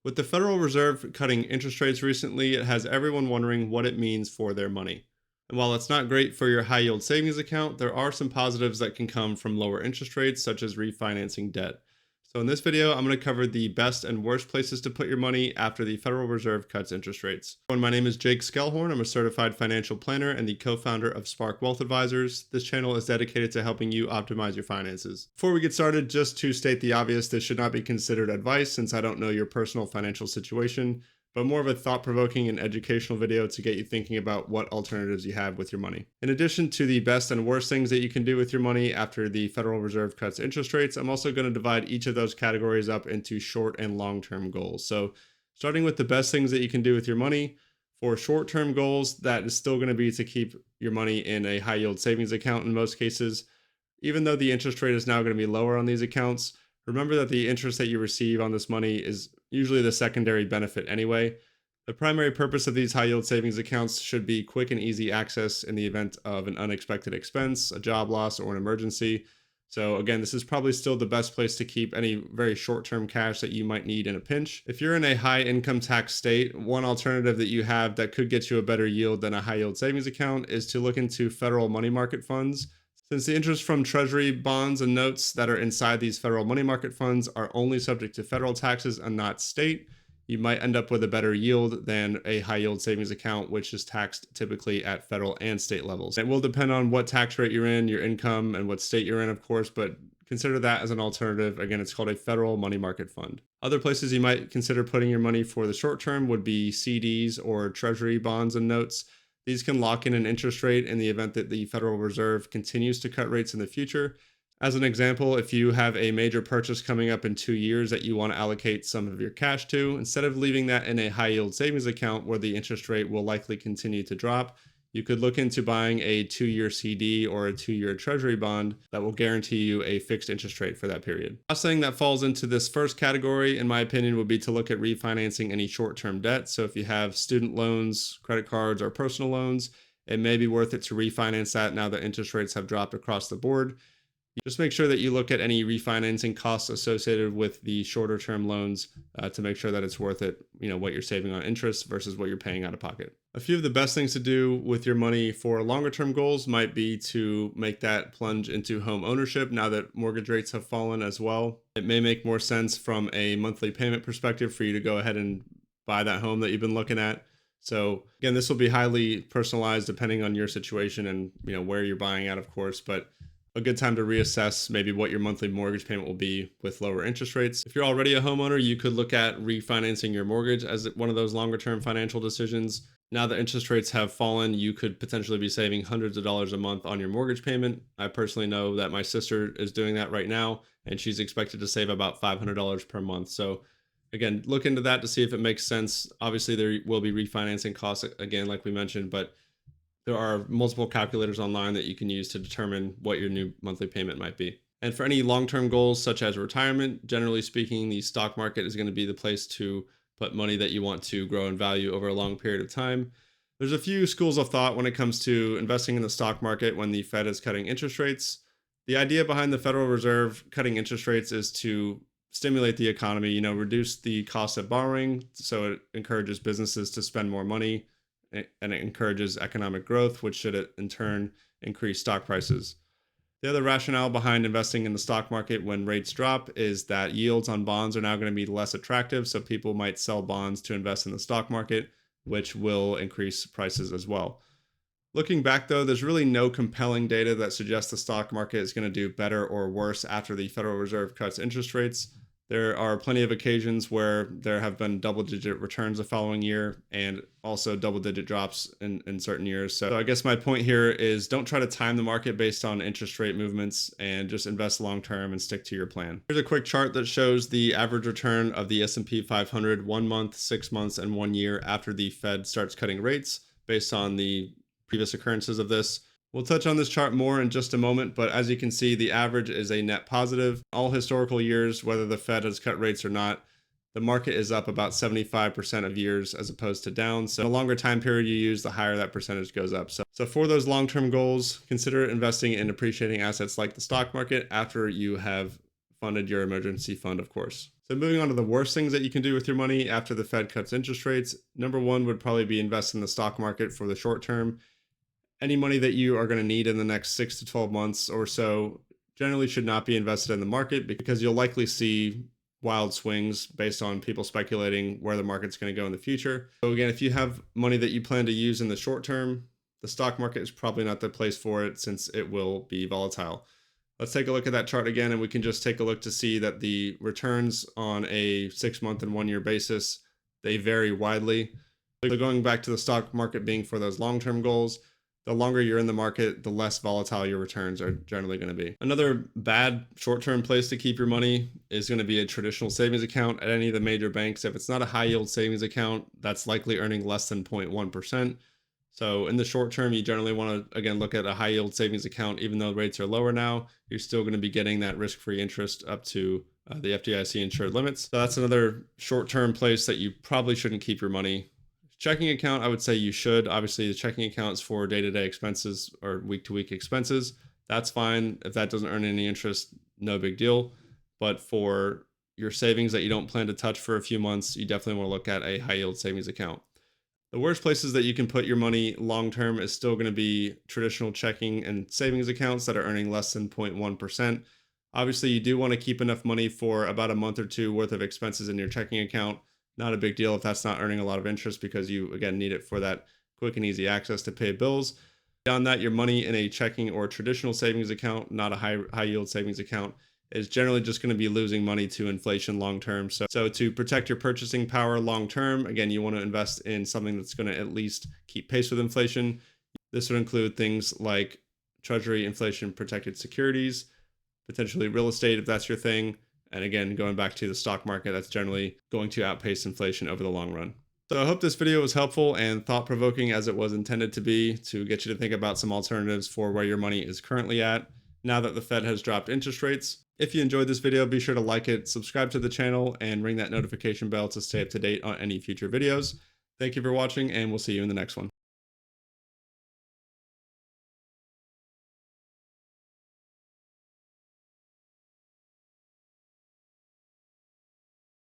With the Federal Reserve cutting interest rates recently, it has everyone wondering what it means for their money. And while it's not great for your high yield savings account, there are some positives that can come from lower interest rates, such as refinancing debt. So, in this video, I'm going to cover the best and worst places to put your money after the Federal Reserve cuts interest rates. And my name is Jake Skellhorn. I'm a certified financial planner and the co founder of Spark Wealth Advisors. This channel is dedicated to helping you optimize your finances. Before we get started, just to state the obvious, this should not be considered advice since I don't know your personal financial situation, but more of a thought-provoking and educational video to get you thinking about what alternatives you have with your money. In addition to the best and worst things that you can do with your money after the Federal Reserve cuts interest rates, I'm also going to divide each of those categories up into short and long-term goals. So starting with the best things that you can do with your money, for short-term goals, that is still going to be to keep your money in a high-yield savings account in most cases. Even though the interest rate is now going to be lower on these accounts, remember that the interest that you receive on this money is usually the secondary benefit anyway. The primary purpose of these high yield savings accounts should be quick and easy access in the event of an unexpected expense, a job loss, or an emergency. So again, this is probably still the best place to keep any very short-term cash that you might need in a pinch. If you're in a high income tax state, one alternative that you have that could get you a better yield than a high yield savings account is to look into federal money market funds. Since the interest from Treasury bonds and notes that are inside these federal money market funds are only subject to federal taxes and not state, you might end up with a better yield than a high yield savings account, which is taxed typically at federal and state levels. It will depend on what tax rate you're in, your income, and what state you're in, of course, but consider that as an alternative. Again, it's called a federal money market fund. Other places you might consider putting your money for the short term would be CDs or Treasury bonds and notes. These can lock in an interest rate in the event that the Federal Reserve continues to cut rates in the future. As an example, if you have a major purchase coming up in 2 years that you want to allocate some of your cash to, instead of leaving that in a high yield savings account where the interest rate will likely continue to drop, you could look into buying a 2-year CD or a 2-year Treasury bond that will guarantee you a fixed interest rate for that period. Last thing that falls into this first category, in my opinion, would be to look at refinancing any short-term debt. So if you have student loans, credit cards, or personal loans, it may be worth it to refinance that now that interest rates have dropped across the board. Just make sure that you look at any refinancing costs associated with the shorter term loans to make sure that it's worth it, what you're saving on interest versus what you're paying out of pocket. A few of the best things to do with your money for longer term goals might be to make that plunge into home ownership now that mortgage rates have fallen as well. It may make more sense from a monthly payment perspective for you to go ahead and buy that home that you've been looking at. So again, this will be highly personalized depending on your situation and where you're buying at, of course, but a good time to reassess maybe what your monthly mortgage payment will be with lower interest rates. If you're already a homeowner, you could look at refinancing your mortgage as one of those longer term financial decisions. Now that interest rates have fallen, you could potentially be saving hundreds of dollars a month on your mortgage payment. I personally know that my sister is doing that right now, and she's expected to save about $500 per month. So again, look into that to see if it makes sense. Obviously, there will be refinancing costs again, like we mentioned, but there are multiple calculators online that you can use to determine what your new monthly payment might be. And for any long-term goals such as retirement, generally speaking, the stock market is going to be the place to put money that you want to grow in value over a long period of time. There's a few schools of thought when it comes to investing in the stock market when the Fed is cutting interest rates. The idea behind the Federal Reserve cutting interest rates is to stimulate the economy, reduce the cost of borrowing, so it encourages businesses to spend more money and it encourages economic growth, which should in turn increase stock prices. The other rationale behind investing in the stock market when rates drop is that yields on bonds are now going to be less attractive, so people might sell bonds to invest in the stock market, which will increase prices as well. Looking back though, there's really no compelling data that suggests the stock market is going to do better or worse after the Federal Reserve cuts interest rates. There are plenty of occasions where there have been double-digit returns the following year and also double-digit drops in certain years. So I guess my point here is don't try to time the market based on interest rate movements and just invest long-term and stick to your plan. Here's a quick chart that shows the average return of the S&P 500 1 month, 6 months, and 1 year after the Fed starts cutting rates based on the previous occurrences of this. We'll touch on this chart more in just a moment, but as you can see, the average is a net positive. All historical years, whether the Fed has cut rates or not, the market is up about 75% of years as opposed to down. So the longer time period you use, the higher that percentage goes up. So for those long-term goals, consider investing in appreciating assets like the stock market after you have funded your emergency fund, of course. So moving on to the worst things that you can do with your money after the Fed cuts interest rates. Number one would probably be invest in the stock market for the short term. Any money that you are going to need in the next 6 to 12 months or so generally should not be invested in the market, because you'll likely see wild swings based on people speculating where the market's going to go in the future. So again, if you have money that you plan to use in the short term, the stock market is probably not the place for it, since it will be volatile. Let's take a look at that chart again, and we can just take a look to see that the returns on a 6-month and 1-year basis, they vary widely. So going back to the stock market being for those long-term goals, the longer you're in the market, the less volatile your returns are generally going to be. Another bad short-term place to keep your money is going to be a traditional savings account at any of the major banks. If it's not a high-yield savings account, that's likely earning less than 0.1%. So in the short term, you generally want to, again, look at a high-yield savings account. Even though rates are lower now, you're still going to be getting that risk-free interest up to the FDIC insured limits. So that's another short-term place that you probably shouldn't keep your money. Checking account, I would say you should. Obviously, the checking account is for day-to-day expenses or week-to-week expenses. That's fine. If that doesn't earn any interest, no big deal. But for your savings that you don't plan to touch for a few months, you definitely want to look at a high-yield savings account. The worst places that you can put your money long-term is still going to be traditional checking and savings accounts that are earning less than 0.1%. Obviously, you do want to keep enough money for about a month or two worth of expenses in your checking account. Not a big deal if that's not earning a lot of interest, because you, again, need it for that quick and easy access to pay bills. Beyond that, your money in a checking or traditional savings account, not a high yield savings account, is generally just going to be losing money to inflation long term. So to protect your purchasing power long term, again, you want to invest in something that's going to at least keep pace with inflation. This would include things like Treasury inflation protected securities, potentially real estate if that's your thing. And again, going back to the stock market, that's generally going to outpace inflation over the long run. So I hope this video was helpful and thought-provoking, as it was intended to be, to get you to think about some alternatives for where your money is currently at now that the Fed has dropped interest rates. If you enjoyed this video, be sure to like it, subscribe to the channel, and ring that notification bell to stay up to date on any future videos. Thank you for watching, and we'll see you in the next one.